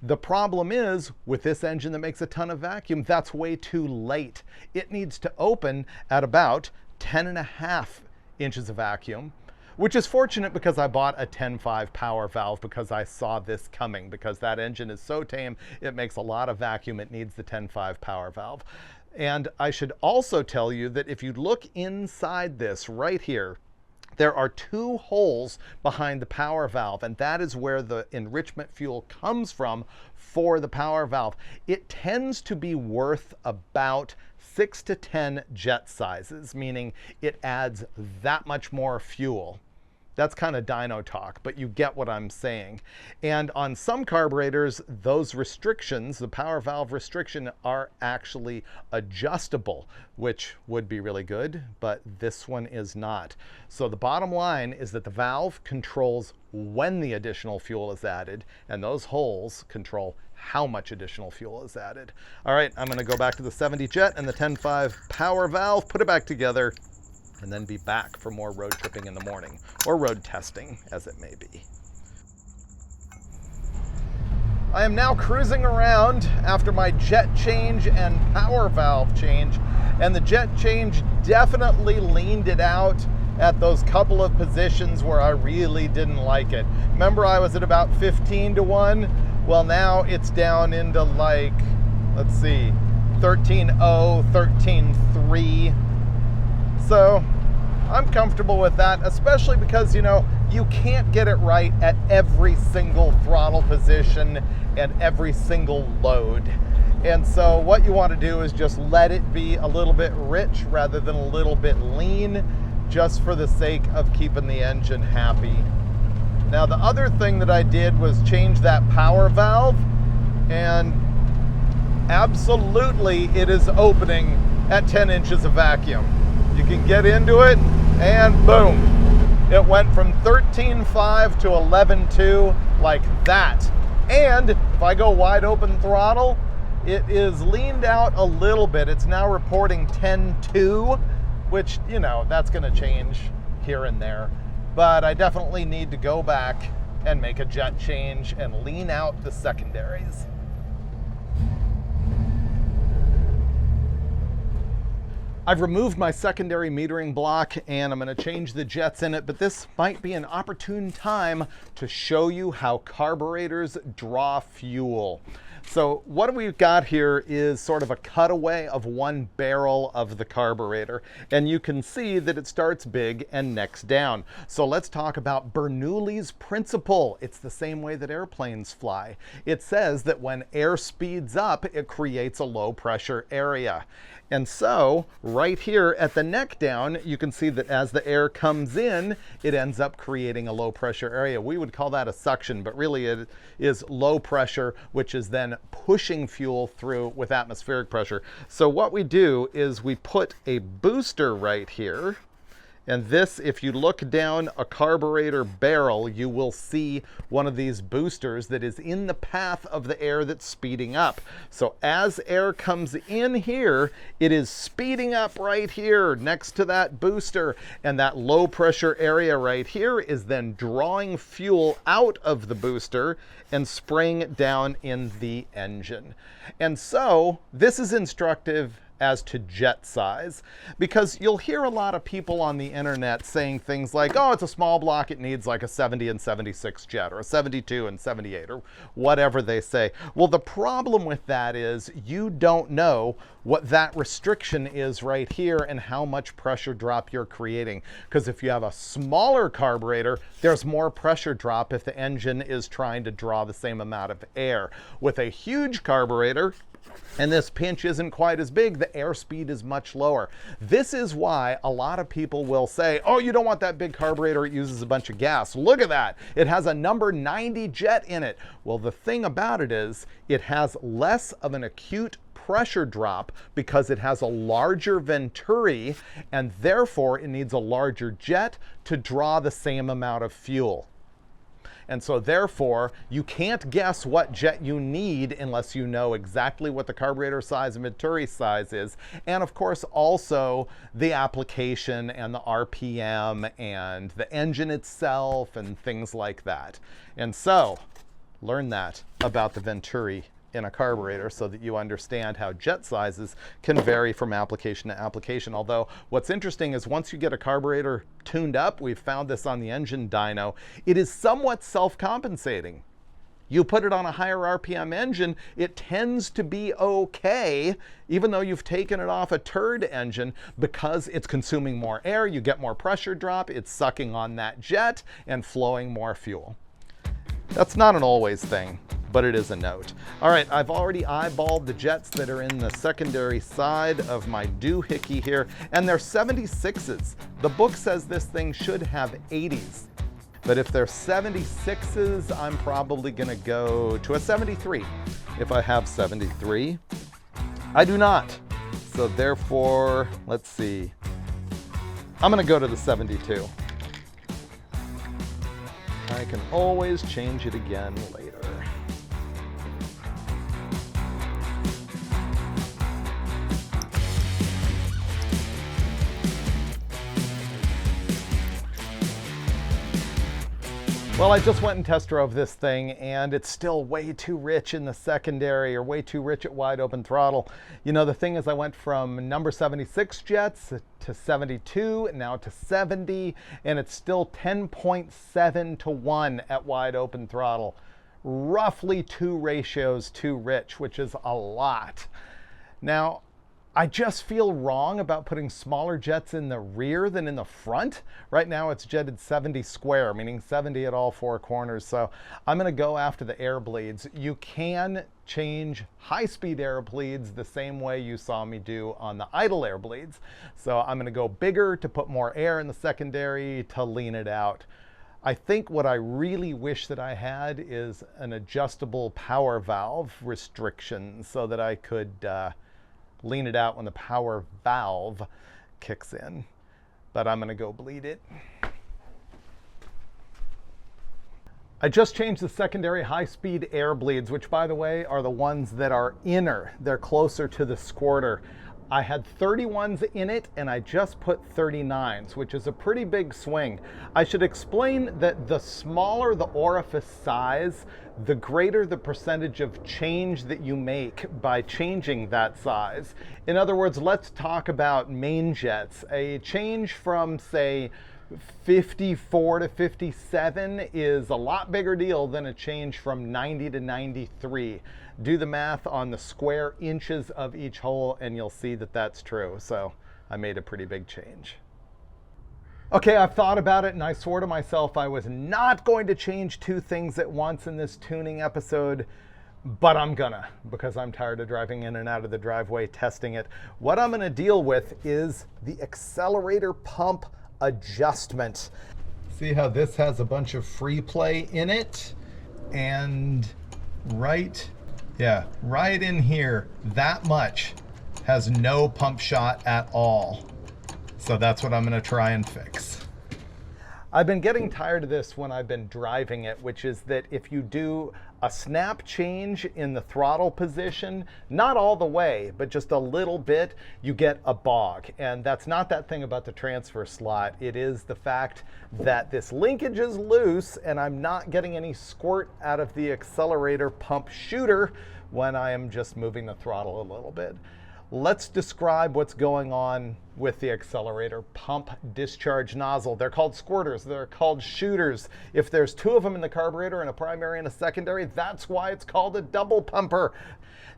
The problem is, with this engine that makes a ton of vacuum, that's way too late. It needs to open at about 10.5 inches of vacuum, which is fortunate because I bought a 10.5 power valve because I saw this coming, because that engine is so tame, it makes a lot of vacuum, it needs the 10.5 power valve. And I should also tell you that if you look inside this right here, there are two holes behind the power valve, and that is where the enrichment fuel comes from for the power valve. It tends to be worth about 6 to 10 jet sizes, meaning it adds that much more fuel. That's kind of dyno talk, but you get what I'm saying. And on some carburetors, those restrictions, the power valve restriction, are actually adjustable, which would be really good, but this one is not. So the bottom line is that the valve controls when the additional fuel is added, and those holes control how much additional fuel is added. All right, I'm gonna go back to the 70 jet and the 10.5 power valve, put it back together, and then be back for more road tripping in the morning, or road testing, as it may be. I am now cruising around after my jet change and power valve change, and the jet change definitely leaned it out at those couple of positions where I really didn't like it. Remember, I was at about 15 to 1? Well, now it's down into like, let's see, 13.0, 13.3. So I'm comfortable with that, especially because, you know, you can't get it right at every single throttle position and every single load. And so what you want to do is just let it be a little bit rich rather than a little bit lean, just for the sake of keeping the engine happy. Now, the other thing that I did was change that power valve, and absolutely it is opening at 10 inches of vacuum. You can get into it, and boom, it went from 13.5 to 11.2 like that. And if I go wide open throttle, it is leaned out a little bit. It's now reporting 10.2, which, you know, that's gonna change here and there. But I definitely need to go back and make a jet change and lean out the secondaries. I've removed my secondary metering block and I'm going to change the jets in it, but this might be an opportune time to show you how carburetors draw fuel. So what we've got here is sort of a cutaway of one barrel of the carburetor, and you can see that it starts big and necks down. So let's talk about Bernoulli's principle. It's the same way that airplanes fly. It says that when air speeds up, it creates a low pressure area. And so right here at the neck down, you can see that as the air comes in, it ends up creating a low pressure area. We would call that a suction, but really it is low pressure, which is then pushing fuel through with atmospheric pressure. So what we do is we put a booster right here, And this, if you look down a carburetor barrel, you will see one of these boosters that is in the path of the air that's speeding up. So as air comes in here, it is speeding up right here next to that booster. And that low pressure area right here is then drawing fuel out of the booster and spraying it down in the engine. And so this is instructive as to jet size, because you'll hear a lot of people on the internet saying things like, oh, it's a small block, it needs like a 70 and 76 jet, or a 72 and 78, or whatever they say. Well, the problem with that is you don't know what that restriction is right here and how much pressure drop you're creating. Because if you have a smaller carburetor, there's more pressure drop if the engine is trying to draw the same amount of air. With a huge carburetor, and this pinch isn't quite as big, the airspeed is much lower. This is why a lot of people will say, oh, you don't want that big carburetor, it uses a bunch of gas. Look at that, it has a number 90 jet in it. Well, the thing about it is it has less of an acute pressure drop because it has a larger venturi, and therefore it needs a larger jet to draw the same amount of fuel. And so therefore, you can't guess what jet you need unless you know exactly what the carburetor size and venturi size is. And of course, also the application and the RPM and the engine itself and things like that. And so learn that about the venturi in a carburetor so that you understand how jet sizes can vary from application to application. Although what's interesting is once you get a carburetor tuned up, we've found this on the engine dyno, it is somewhat self-compensating. You put it on a higher RPM engine, it tends to be okay, even though you've taken it off a turd engine, because it's consuming more air, you get more pressure drop, it's sucking on that jet and flowing more fuel. That's not an always thing, but it is a note. All right, I've already eyeballed the jets that are in the secondary side of my doohickey here, and they're 76s. The book says this thing should have 80s, but if they're 76s, I'm probably gonna go to a 73. If I have 73, I do not. So therefore, let's see. I'm gonna go to the 72. I can always change it again later. Well, I just went and test drove this thing, and it's still way too rich in the secondary, or way too rich at wide open throttle. You know, the thing is I went from number 76 jets to 72, now to 70, and it's still 10.7 to 1 at wide open throttle. Roughly 2 ratios too rich, which is a lot. Now, I just feel wrong about putting smaller jets in the rear than in the front. Right now it's jetted 70 square, meaning 70 at all 4 corners. So I'm gonna go after the air bleeds. You can change high-speed air bleeds the same way you saw me do on the idle air bleeds. So I'm gonna go bigger to put more air in the secondary to lean it out. I think what I really wish that I had is an adjustable power valve restriction so that I could lean it out when the power valve kicks in, but I'm gonna go bleed it. I just changed the secondary high-speed air bleeds, which by the way are the ones that are inner. They're closer to the squirter. I had 31s in it and I just put 39s, which is a pretty big swing. I should explain that the smaller the orifice size, the greater the percentage of change that you make by changing that size. In other words, let's talk about main jets. A change from, say, 54 to 57 is a lot bigger deal than a change from 90 to 93. Do the math on the square inches of each hole and you'll see that that's true. So I made a pretty big change. Okay, I've thought about it and I swore to myself I was not going to change 2 things at once in this tuning episode, but I'm gonna, because I'm tired of driving in and out of the driveway testing it. What I'm gonna deal with is the accelerator pump adjustment. See how this has a bunch of free play in it, and right in here, that much has no pump shot at all. So that's what I'm gonna try and fix. I've been getting tired of this when I've been driving it, which is that if you do a snap change in the throttle position, not all the way, but just a little bit, you get a bog. And that's not that thing about the transfer slot. It is the fact that this linkage is loose and I'm not getting any squirt out of the accelerator pump shooter when I am just moving the throttle a little bit. Let's describe what's going on with the accelerator pump discharge nozzle. They're called squirters, they're called shooters. If there's two of them in the carburetor and a primary and a secondary, that's why it's called a double pumper.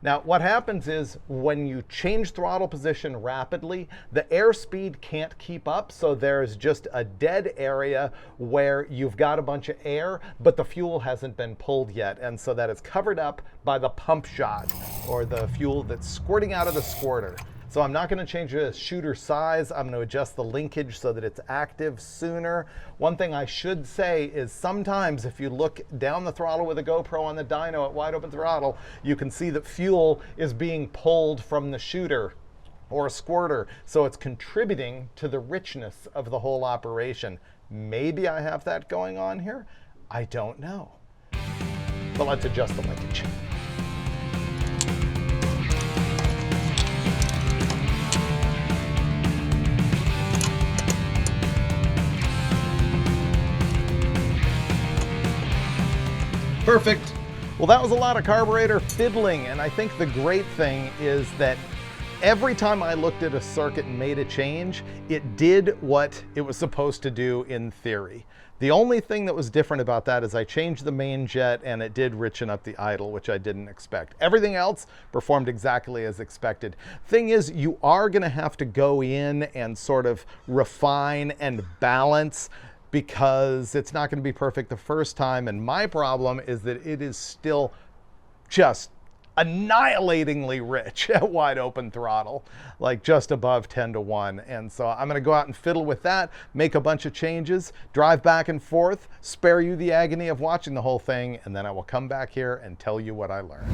Now, what happens is when you change throttle position rapidly, the airspeed can't keep up, so there's just a dead area where you've got a bunch of air, but the fuel hasn't been pulled yet, and so that is covered up by the pump shot, or the fuel that's squirting out of the squirter. So I'm not going to change the shooter size. I'm going to adjust the linkage so that it's active sooner. One thing I should say is sometimes if you look down the throttle with a GoPro on the dyno at wide open throttle, you can see that fuel is being pulled from the shooter or a squirter. So it's contributing to the richness of the whole operation. Maybe I have that going on here. I don't know. But let's adjust the linkage. Perfect. Well, that was a lot of carburetor fiddling, and I think the great thing is that every time I looked at a circuit and made a change, it did what it was supposed to do in theory. The only thing that was different about that is I changed the main jet and it did richen up the idle, which I didn't expect. Everything else performed exactly as expected. Thing is, you are going to have to go in and sort of refine and balance, because it's not going to be perfect the first time. And my problem is that it is still just annihilatingly rich at wide open throttle, like just above 10-to-1. And so I'm going to go out and fiddle with that, make a bunch of changes, drive back and forth, spare you the agony of watching the whole thing, and then I will come back here and tell you what I learned.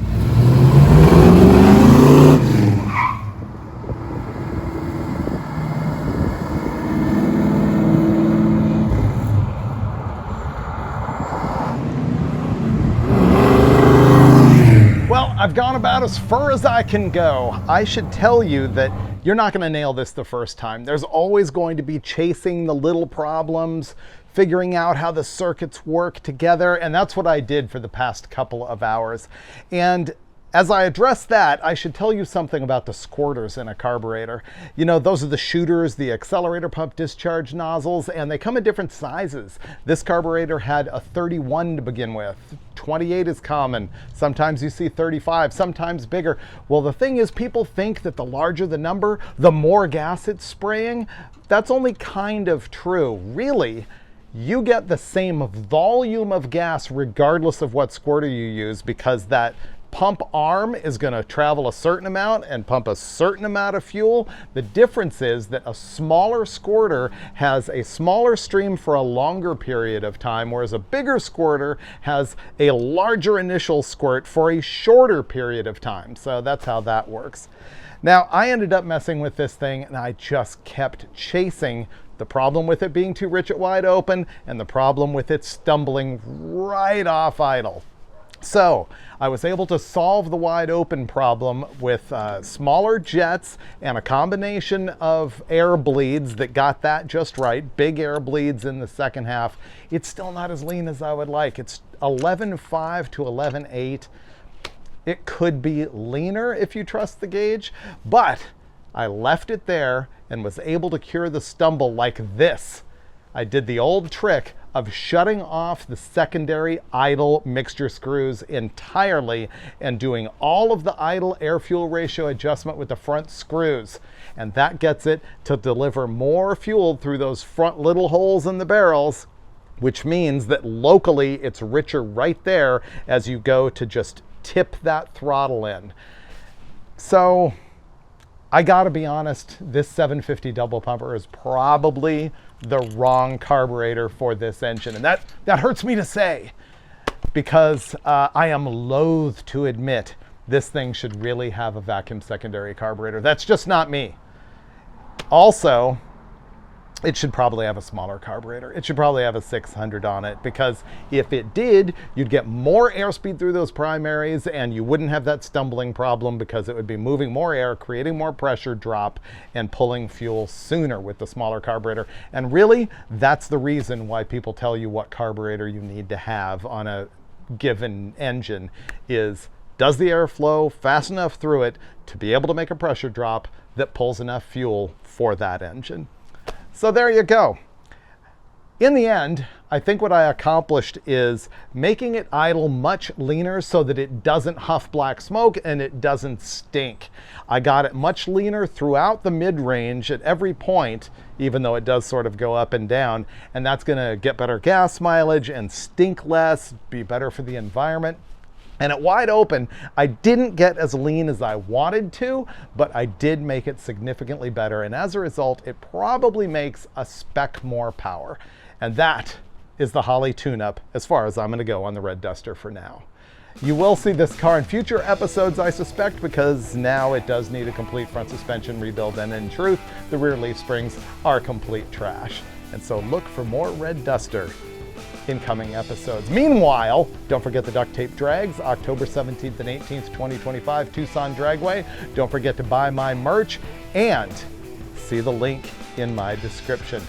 I've gone about as far as I can go. I should tell you that you're not going to nail this the first time. There's always going to be chasing the little problems, figuring out how the circuits work together, and that's what I did for the past couple of hours. And as I address that, I should tell you something about the squirters in a carburetor. You know, those are the shooters, the accelerator pump discharge nozzles, and they come in different sizes. This carburetor had a 31 to begin with. 28 is common. Sometimes you see 35, sometimes bigger. Well, the thing is, people think that the larger the number, the more gas it's spraying. That's only kind of true. Really, you get the same volume of gas regardless of what squirter you use, because that pump arm is going to travel a certain amount and pump a certain amount of fuel. The difference is that a smaller squirter has a smaller stream for a longer period of time, whereas a bigger squirter has a larger initial squirt for a shorter period of time. So that's how that works. Now, I ended up messing with this thing and I just kept chasing the problem with it being too rich at wide open and the problem with it stumbling right off idle. So I was able to solve the wide open problem with smaller jets and a combination of air bleeds that got that just right. Big air bleeds in the second half. It's still not as lean as I would like. It's 11.5 to 11.8. It could be leaner if you trust the gauge, but I left it there and was able to cure the stumble like this. I did the old trick of shutting off the secondary idle mixture screws entirely and doing all of the idle air-fuel ratio adjustment with the front screws. And that gets it to deliver more fuel through those front little holes in the barrels, which means that locally it's richer right there as you go to just tip that throttle in. So I gotta be honest, this 750 double pumper is probably the wrong carburetor for this engine. And that hurts me to say, because I am loath to admit this thing should really have a vacuum secondary carburetor. That's just not me. Also, it should probably have a smaller carburetor. It should probably have a 600 on it, because if it did, you'd get more airspeed through those primaries and you wouldn't have that stumbling problem, because it would be moving more air, creating more pressure drop, and pulling fuel sooner with the smaller carburetor. And really, that's the reason why people tell you what carburetor you need to have on a given engine is, does the air flow fast enough through it to be able to make a pressure drop that pulls enough fuel for that engine? So there you go. In the end, I think what I accomplished is making it idle much leaner so that it doesn't huff black smoke and it doesn't stink. I got it much leaner throughout the mid-range at every point, even though it does sort of go up and down, and that's gonna get better gas mileage and stink less, be better for the environment. And at wide open, I didn't get as lean as I wanted to, but I did make it significantly better. And as a result, it probably makes a speck more power. And that is the Holley tune-up as far as I'm gonna go on the Red Duster for now. You will see this car in future episodes, I suspect, because now it does need a complete front suspension rebuild. And in truth, the rear leaf springs are complete trash. And so look for more Red Duster in coming episodes. Meanwhile, don't forget the duct tape drags, October 17th and 18th, 2025, Tucson Dragway. Don't forget to buy my merch and see the link in my description.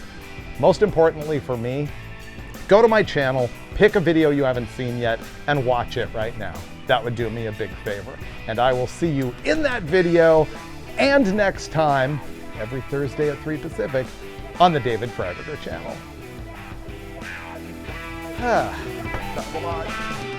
Most importantly for me, go to my channel, pick a video you haven't seen yet, and watch it right now. That would do me a big favor. And I will see you in that video and next time, every Thursday at 3 Pacific, on the David Freiburger channel. That was a lot.